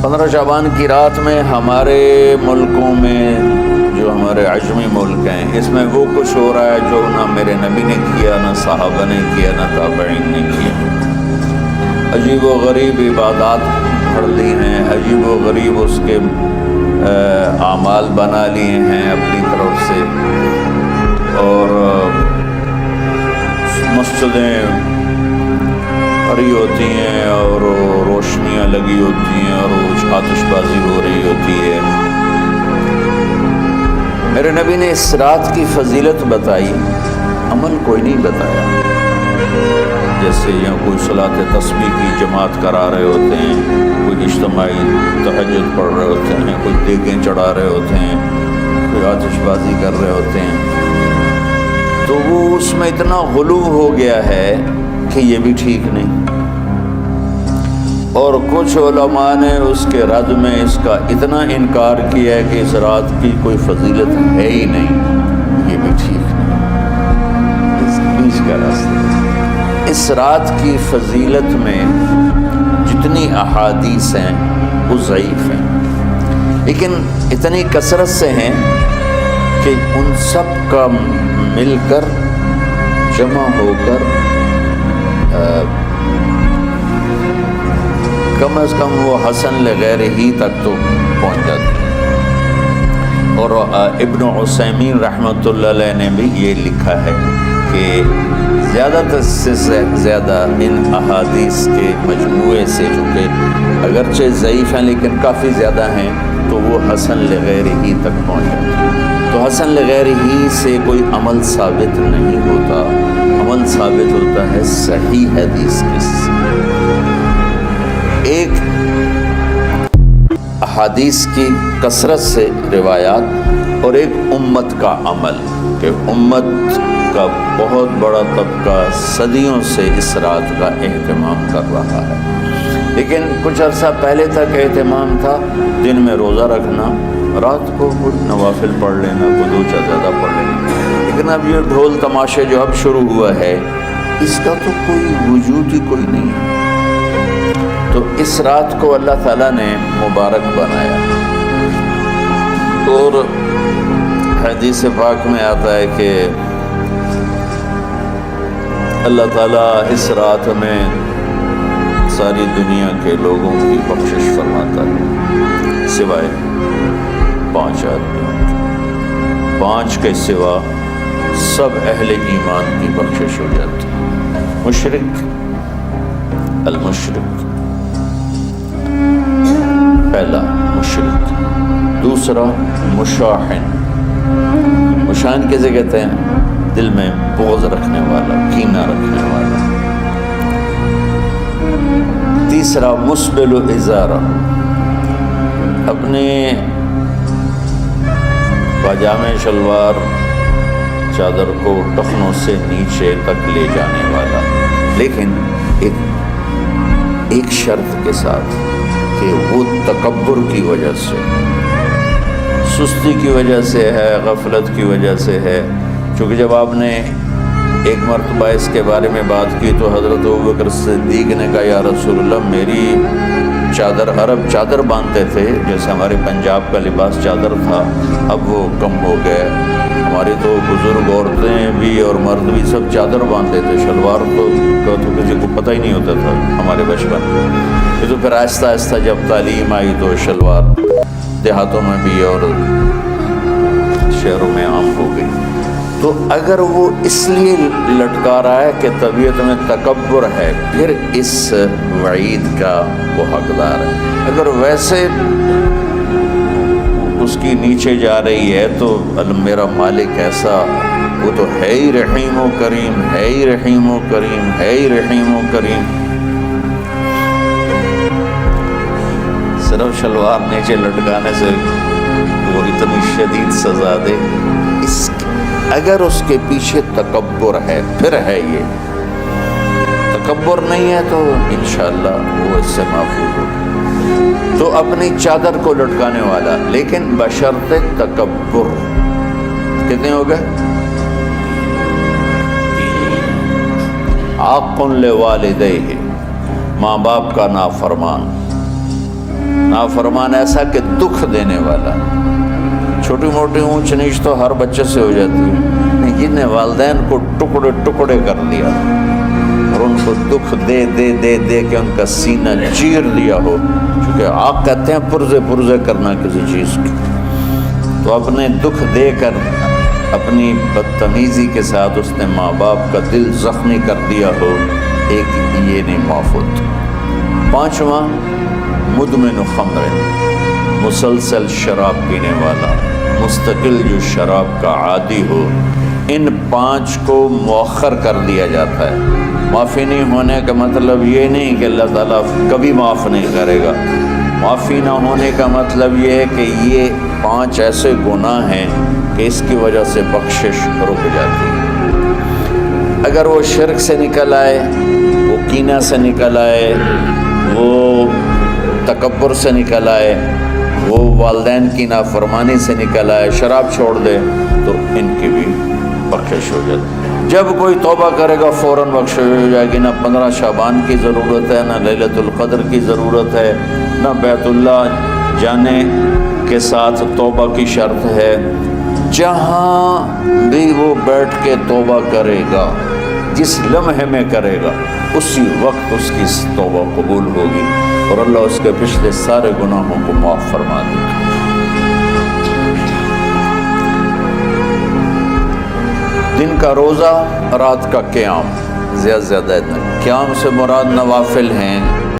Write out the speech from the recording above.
15 شعبان کی رات میں ہمارے ملکوں میں جو ہمارے عجمی ملک ہیں اس میں وہ کچھ ہو رہا ہے جو نہ میرے نبی نے کیا، نہ صحابہ نے کیا، نہ تابعین نے کیا۔ عجیب و غریب عبادات پڑھ لی ہیں، عجیب و غریب اس کے اعمال بنا لیے ہیں اپنی طرف سے، اور مسجدیں بھری ہوتی ہیں اور روشنیاں لگی ہوتی ہیں اور آتش بازی ہو رہی ہوتی ہے۔ میرے نبی نے اس رات کی فضیلت بتائی، عمل کوئی نہیں بتایا۔ جیسے یہاں کوئی صلاۃ تسبیح کی جماعت کرا رہے ہوتے ہیں، کوئی اجتماعی تہجد پڑھ رہے ہوتے ہیں، کوئی دیگیں چڑھا رہے ہوتے ہیں، کوئی آتش بازی کر رہے ہوتے ہیں، تو وہ اس میں اتنا غلو ہو گیا ہے کہ یہ بھی ٹھیک نہیں۔ اور کچھ علماء نے اس کے رد میں اس کا اتنا انکار کیا ہے کہ اس رات کی کوئی فضیلت ہے ہی نہیں، یہ بھی ٹھیک نہیں۔ اس بیچ کا راستہ، اس رات کی فضیلت میں جتنی احادیث ہیں وہ ضعیف ہیں، لیکن اتنی کثرت سے ہیں کہ ان سب کا مل کر جمع ہو کر کم از کم وہ حسن لغیر ہی تک تو پہنچ جاتی ہے۔ اور ابن عثیمین رحمۃ اللہ علیہ نے بھی یہ لکھا ہے کہ زیادہ سے زیادہ ان احادیث کے مجموعے سے، جو کہ اگرچہ ضعیف ہیں لیکن کافی زیادہ ہیں، تو وہ حسن لغیر ہی تک پہنچ جاتی ہے۔ تو حسن لغیر ہی سے کوئی عمل ثابت نہیں ہوتا، عمل ثابت ہوتا ہے صحیح حدیث کے سے۔ ایک احادیث کی کثرت سے روایات اور ایک امت کا عمل، کہ امت کا بہت بڑا طبقہ صدیوں سے اس رات کا اہتمام کر رہا ہے، لیکن کچھ عرصہ پہلے تک اہتمام تھا دن میں روزہ رکھنا، رات کو کچھ نوافل پڑھ لینا، کو دو چار زیادہ پڑھ لینا، لیکن اب یہ ڈھول تماشے جو اب شروع ہوا ہے اس کا تو کوئی وجود ہی کوئی نہیں ہے۔ تو اس رات کو اللہ تعالیٰ نے مبارک بنایا، اور حدیث پاک میں آتا ہے کہ اللہ تعالیٰ اس رات میں ساری دنیا کے لوگوں کی بخشش فرماتا ہے، سوائے 5 آدمیوں، 5 کے سوا سب اہل ایمان کی بخشش ہو جاتی ہے۔ مشرک، المشرک، پہلا مشرک، دوسرا مشاحن، مشاحن کیسے کہتے ہیں؟ دل میں بغض رکھنے والا، کینہ رکھنے والا۔ تیسرا مسبل ازارہ، اپنے پاجامے شلوار چادر کو ٹخنوں سے نیچے تک لے جانے والا، لیکن ایک شرط کے ساتھ کہ وہ تکبر کی وجہ سے، سستی کی وجہ سے ہے، غفلت کی وجہ سے ہے۔ چونکہ جب آپ نے ایک مرتبہ اس کے بارے میں بات کی تو حضرت ابوبکر صدیق نے کہا یا رسول اللہ، میری چادر، عرب چادر باندھتے تھے جیسے ہمارے پنجاب کا لباس چادر تھا، اب وہ کم ہو گئے، ہماری تو بزرگ عورتیں بھی اور مرد بھی سب چادر باندھتے تھے، شلوار تو کسی کو پتہ ہی نہیں ہوتا تھا ہمارے بچپن میں۔ یہ تو پھر آہستہ آہستہ جب تعلیم آئی تو شلوار دیہاتوں میں بھی اور شہروں میں عام ہو گئی۔ تو اگر وہ اس لیے لٹکا رہا ہے کہ طبیعت میں تکبر ہے، پھر اس وعید کا وہ حقدار ہے۔ اگر ویسے اس کی نیچے جا رہی ہے تو میرا مالک ایسا، وہ تو ہے ہی رحیم و کریم، ہے ہی رحیم و کریم، ہے ہی رحیم و کریم، صرف شلوار نیچے لٹکانے سے وہ اتنی شدید سزا دے۔ اگر اس کے پیچھے تکبر ہے، پھر ہے، یہ تکبر نہیں ہے تو انشاءاللہ وہ اس سے محفوظ ہوگا۔ تو اپنی چادر کو لٹکانے والا، لیکن بشرط تکبر۔ کتنے ہو گئے؟ عاق لوالدیہ، ماں باپ کا نافرمان، نافرمان ایسا کہ دکھ دینے والا. چھوٹی موٹی اونچ نیچ تو ہر بچے سے ہو جاتی ہے، لیکن نے والدین کو ٹکڑے ٹکڑے کر دیا اور ان کو دکھ دے دے دے دے کے ان کا سینہ چیر دیا ہو. چونکہ آپ کہتے ہیں پرزے پرزے کرنا کسی چیز کی، تو اپنے دکھ دے کر اپنی بدتمیزی کے ساتھ اس نے ماں باپ کا دل زخمی کر دیا ہو، ایک یہ نہیں معاف ہوتا. 5واں مدمن خمر، مسلسل شراب پینے والا، مستقل جو شراب کا عادی ہو. ان 5 کو مؤخر کر دیا جاتا ہے. معافی نہیں ہونے کا مطلب یہ نہیں کہ اللہ تعالیٰ کبھی معاف نہیں کرے گا. معافی نہ ہونے کا مطلب یہ ہے کہ یہ 5 ایسے گناہ ہیں کہ اس کی وجہ سے بخشش رک جاتی ہے. اگر وہ شرک سے نکل آئے، وہ کینہ سے نکل آئے، وہ تکبر سے نکل آئے، وہ والدین کی نافرمانی سے نکل آئے، شراب چھوڑ دے، تو ان کی بھی بخشش ہو جاتی. جب کوئی توبہ کرے گا فوراً بخشش ہو جائے گی. نہ 15 شعبان کی ضرورت ہے، نہ لیلۃ القدر کی ضرورت ہے، نہ بیت اللہ جانے کے ساتھ توبہ کی شرط ہے. جہاں بھی وہ بیٹھ کے توبہ کرے گا، جس لمحے میں کرے گا، اسی وقت اس کی توبہ قبول ہوگی اور اللہ اس کے پچھلے سارے گناہوں کو معاف فرما دے گا. دن کا روزہ، رات کا قیام، زیادہ قیام سے مراد نوافل ہیں.